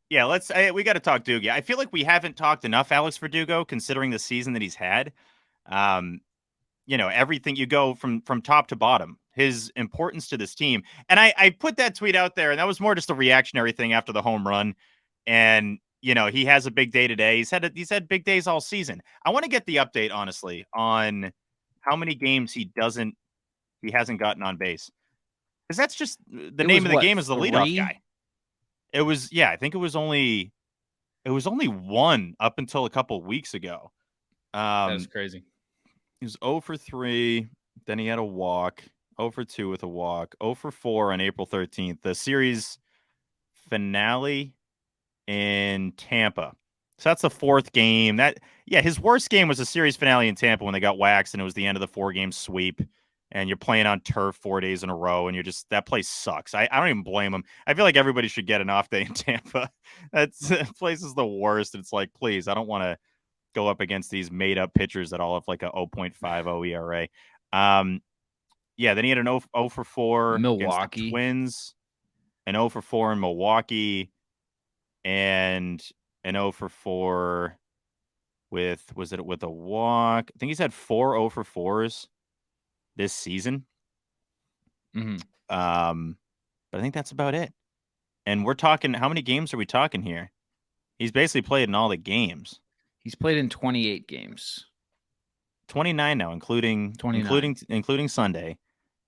Yeah, we got to talk Doogie. I feel like we haven't talked enough Alex Verdugo considering the season that he's had. Um, everything you go from top to bottom, his importance to this team. And I put that tweet out there, and that was more just a reactionary thing after the home run. And he has a big day today. He's had big days all season. I want to get the update, honestly, on how many games he hasn't gotten on base, because that's just the It name was of the what, game is the leadoff 3? guy. It was, yeah, I think it was only one up until a couple weeks ago. That's Um, crazy. he was 0 for 3. Then he had a walk. 0 for 2 with a walk. 0 for 4 on April 13th. The series finale in Tampa. So that's the fourth game. His worst game was the series finale in Tampa when they got waxed and it was the end of the 4-game sweep. And you're playing on turf 4 days in a row, and that place sucks. I don't even blame him. I feel like everybody should get an off day in Tampa. That place is the worst. It's like, please, I don't want to go up against these made up pitchers that all have like a 0.50 ERA. Then he had an 0 for 4 against the Milwaukee. Twins, an 0 for 4 in Milwaukee, and an 0 for 4 with a walk? I think he's had 4 0 for 4s this season. Mm-hmm. But I think that's about it. And we're talking, how many games are we talking here? He's basically played in all the games. He's played in 28 games. 29 now, including 29. including Sunday.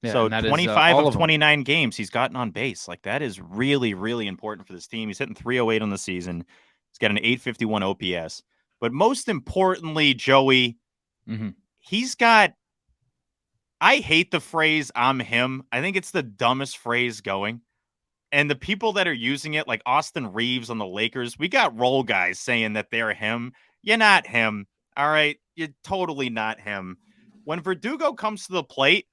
Yeah, So and that is 25 all of of them. 29 games he's gotten on base. Like, that is really, really important for this team. He's hitting 308 on the season. He's got an 851 OPS. But most importantly, Joey, he's got, I hate the phrase "I'm him." I think it's the dumbest phrase going. And the people that are using it, like Austin Reeves on the Lakers, we got role guys saying that they're him. You're not him. All right. You're totally not him. When Verdugo comes to the plate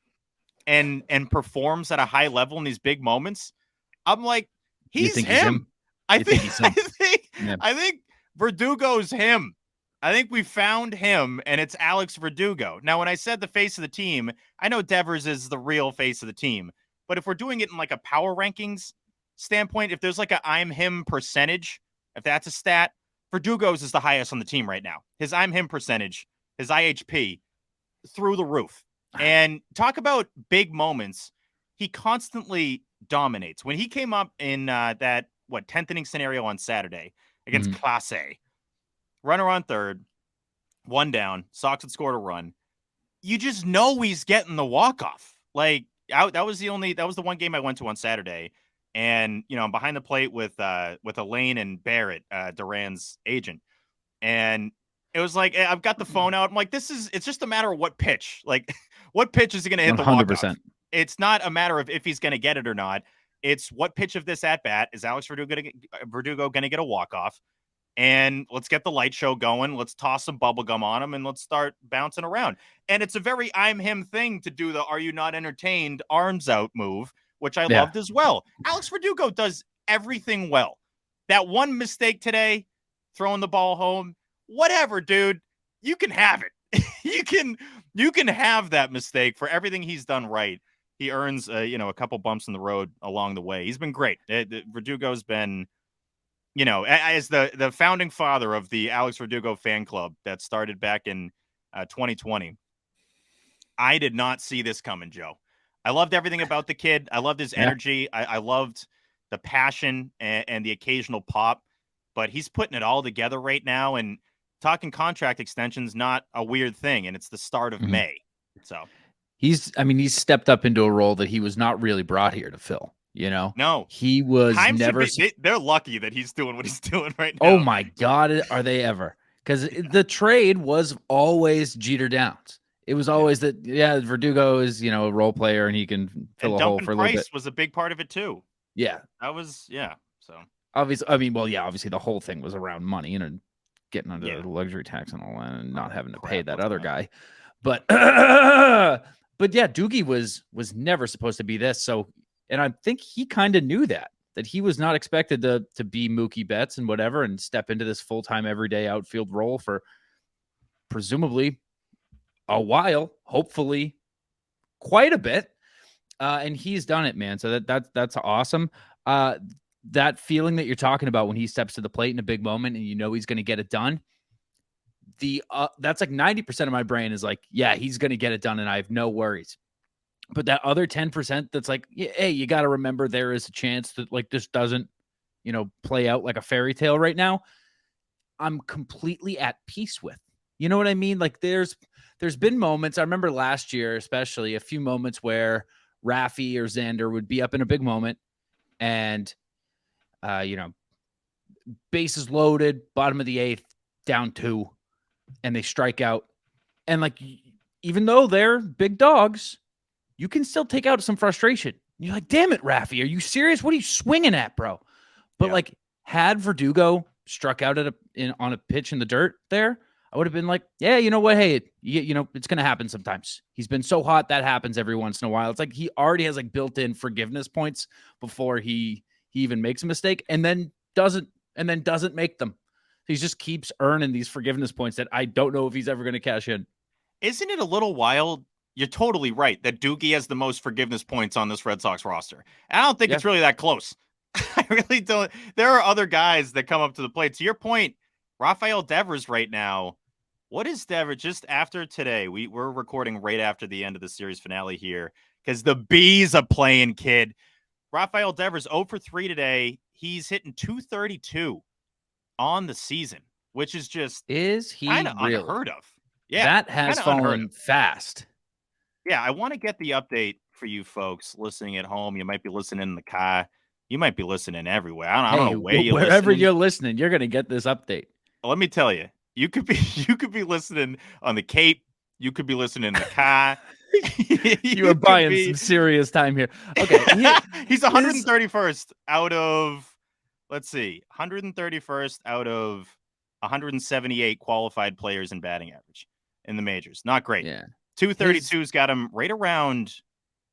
and performs at a high level in these big moments, I'm like, You he's think he's him? I You think, think he's him? I think Verdugo's him. I think we found him, and it's Alex Verdugo. Now, when I said the face of the team, I know Devers is the real face of the team. But if we're doing it in like a power rankings standpoint, if there's like a I'm him percentage, if that's a stat, Verdugo's is the highest on the team right now. His I'm him percentage, his IHP, through the roof. And talk about big moments. He constantly dominates. When he came up in that 10th inning scenario on Saturday against Class A, runner on third, one down, Sox had scored a run. You just know he's getting the walk-off. Like, that was the one game I went to on Saturday. And, I'm behind the plate with Elaine and Barrett, Duran's agent. And it was like, I've got the phone out. I'm like, it's just a matter of what pitch. Like, what pitch is he going to hit the walk-off? It's not a matter of if he's going to get it or not. It's what pitch of this at-bat is Alex Verdugo going to get a walk-off? And let's get the light show going. Let's toss some bubble gum on him and let's start bouncing around. And it's a very I'm him thing to do the "Are you not entertained?" arms out move, which I loved as well. Alex Verdugo does everything well. That one mistake today, throwing the ball home, whatever, dude, you can have it. you can have that mistake for everything he's done right. He earns a couple bumps in the road along the way. He's been great. Verdugo's been, as the founding father of the Alex Verdugo fan club that started back in 2020. I did not see this coming, Joe. I loved everything about the kid. I loved his energy. I loved the passion and the occasional pop, but he's putting it all together right now. And talking contract extensions, not a weird thing. And it's the start of May. So he's stepped up into a role that he was not really brought here to fill. No, he was never. They're lucky that he's doing what he's doing right now. Oh my God, are they ever? Because the trade was always Jeter Downs. It was always that. Yeah, Verdugo is a role player and he can fill a hole for a little bit. Was a big part of it too. Yeah, that was So obviously, obviously the whole thing was around money and getting under the luxury tax and all that, and not having to pay that other guy. But but yeah, Doogie was never supposed to be this. So. And I think he kind of knew that he was not expected to be Mookie Betts and whatever and step into this full-time everyday outfield role for presumably a while, hopefully quite a bit. And he's done it, man. So that's awesome. that feeling that you're talking about when he steps to the plate in a big moment and you know he's going to get it done. That's like 90% of my brain is like, yeah, he's going to get it done and I have no worries. But that other 10% that's like, hey, you got to remember there is a chance that like this doesn't, play out like a fairy tale right now. I'm completely at peace with. You know what I mean? Like there's been moments, I remember last year, especially a few moments where Rafi or Xander would be up in a big moment and, bases loaded, bottom of the 8th, down 2, and they strike out. And like, even though they're big dogs, you can still take out some frustration. You're like, damn it, Rafi, are you serious? What are you swinging at, bro? But like, had Verdugo struck out on a pitch in the dirt there, I would have been like, yeah, you know what? Hey, it's going to happen sometimes. He's been so hot that happens every once in a while. It's like he already has like built-in forgiveness points before he even makes a mistake, and then doesn't make them. He just keeps earning these forgiveness points that I don't know if he's ever going to cash in. Isn't it a little wild? You're totally right that Doogie has the most forgiveness points on this Red Sox roster. And I don't think it's really that close. I really don't. There are other guys that come up to the plate. To your point, Rafael Devers right now. What is Devers? Just after today, we're recording right after the end of the series finale here because the Bees are playing, kid. Rafael Devers 0 for 3 today. He's hitting .232 on the season, which is just kind of unheard of. Yeah, that has fallen fast. Yeah, I want to get the update for you folks listening at home. You might be listening in the car. You might be listening everywhere. I don't know where wherever you're listening, you're going to get this update. Let me tell you, you could be listening on the Cape. You could be listening in the car. You are buying some serious time here. Okay, he's 131st out of. Let's see, 131st out of 178 qualified players in batting average in the majors. Not great. Yeah. 232's got him right around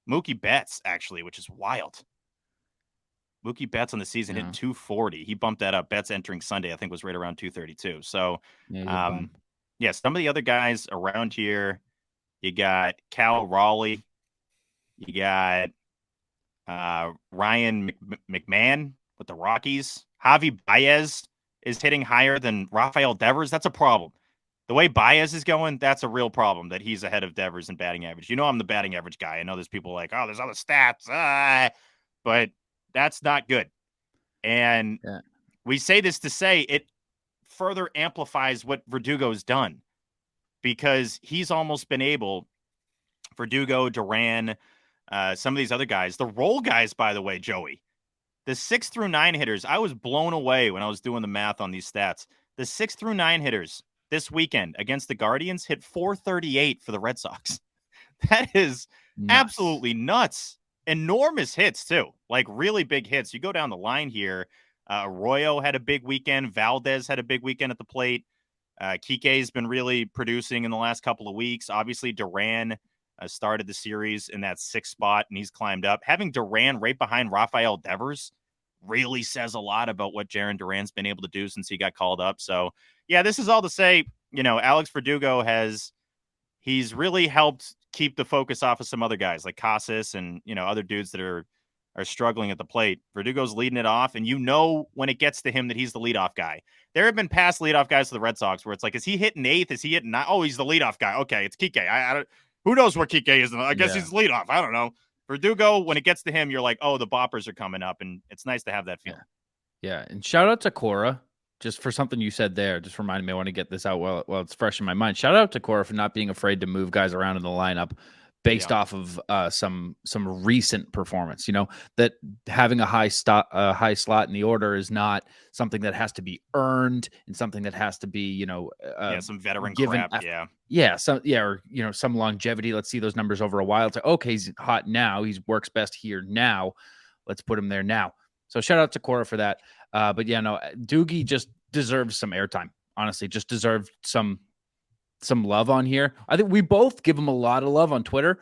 Mookie Betts, actually, which is wild. Mookie Betts on the season hit 240. He bumped that up. Betts entering Sunday, I think, was right around 232. So, some of the other guys around here, you got Cal Raleigh. You got Ryan McMahon with the Rockies. Javi Baez is hitting higher than Rafael Devers. That's a problem. The way Baez is going, that's a real problem that he's ahead of Devers in batting average. You know, I'm the batting average guy. I know there's people like, oh, there's other stats, but that's not good. And we say this to say it further amplifies what Verdugo's done because he's almost been able, Verdugo, Duran, some of these other guys, the role guys, by the way, Joey, the 6 through 9 hitters, I was blown away when I was doing the math on these stats. The 6 through 9 hitters this weekend against the Guardians hit .438 for the Red Sox. That is absolutely nuts. Enormous hits, too. Like, really big hits. You go down the line here. Arroyo had a big weekend. Valdez had a big weekend at the plate. Kike's been really producing in the last couple of weeks. Obviously, Duran started the series in that 6th spot, and he's climbed up. Having Duran right behind Rafael Devers really says a lot about what Jarren Duran's been able to do since he got called up. So, yeah, this is all to say, Alex Verdugo he's really helped keep the focus off of some other guys like Casas and, other dudes that are struggling at the plate. Verdugo's leading it off, and when it gets to him that he's the leadoff guy. There have been past leadoff guys for the Red Sox where it's like, is he hitting 8th? Is he hitting 9th? Oh, he's the leadoff guy. Okay, it's Kike. I don't. Who knows where Kike is? I guess he's leadoff. I don't know. Verdugo, when it gets to him, you're like, oh, the boppers are coming up, and it's nice to have that feeling. Yeah, and shout out to Cora, just for something you said there. Just reminded me, I want to get this out while it's fresh in my mind. Shout out to Cora for not being afraid to move guys around in the lineup based off of some recent performance. That having a high slot in the order is not something that has to be earned and something that has to be some veteran given crap. Some longevity. Let's see those numbers over a while. It's like, okay, he's hot now. He works best here now. Let's put him there now. So shout out to Cora for that. Doogie just deserves some airtime. Honestly, just deserved some love on here. I think we both give him a lot of love on Twitter.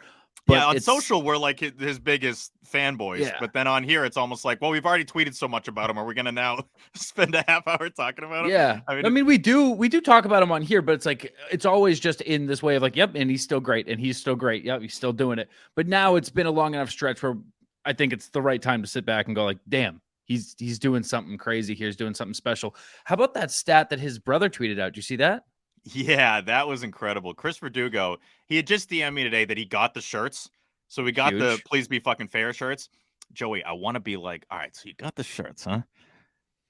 But on social, we're like his biggest fanboys. Yeah. But then on here, it's almost like, well, we've already tweeted so much about him. Are we going to now spend a half hour talking about him? Yeah. I mean, we do talk about him on here, but it's like, it's always just in this way of like, yep, and he's still great. And he's still great. Yep, he's still doing it. But now it's been a long enough stretch where I think it's the right time to sit back and go like, damn, He's doing something crazy here. He's doing something special. How about that stat that his brother tweeted out? Did you see that? Yeah, that was incredible. Chris Verdugo, he had just DM'd me today that he got the shirts. So we got the Huge. Please Be Fucking Fair shirts. Joey, I want to be like, all right, so you got the shirts, huh?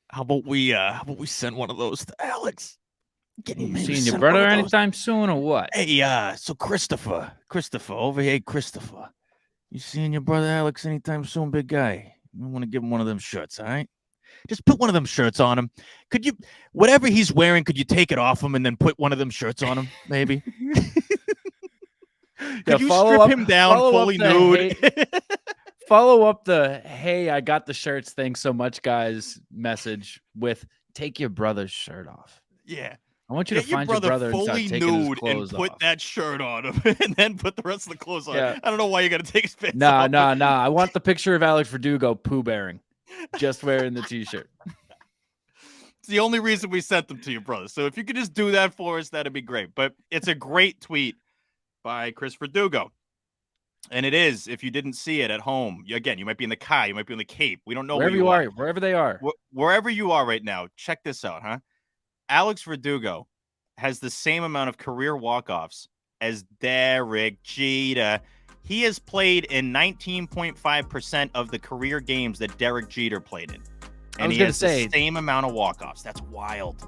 How about we send one of those to Alex? Can you maybe Seeing your send brother one of those? anytime soon or what? Hey, so Christopher, over here, Christopher. You seeing your brother Alex anytime soon, big guy? You want to give him one of them shirts, all right? Just put one of them shirts on him. Could you, whatever he's wearing, could you take it off him and then put one of them shirts on him, maybe? Could you strip him down fully nude? Follow up the, hey, I got the shirts, thanks so much, guys, message with, take your brother's shirt off. Yeah. I want you to find your brother and start taking his clothes and put off. that shirt on him and then put the rest of the clothes on. Yeah. I don't know why you got to take his pants off. Nah. I want the picture of Alex Verdugo poo bearing, just wearing the t-shirt. It's the only reason we sent them to your brother. So if you could just do that for us, that'd be great. But it's a great tweet by Chris Verdugo. And it is, if you didn't see it at home, again, you might be in the car, you might be in the Cape. We don't know wherever you are, wherever they are. Wherever you are right now, check this out, huh? Alex Verdugo has the same amount of career walk-offs as Derek Jeter. He has played in 19.5% of the career games that Derek Jeter played in. And he has the same amount of walk-offs. That's wild.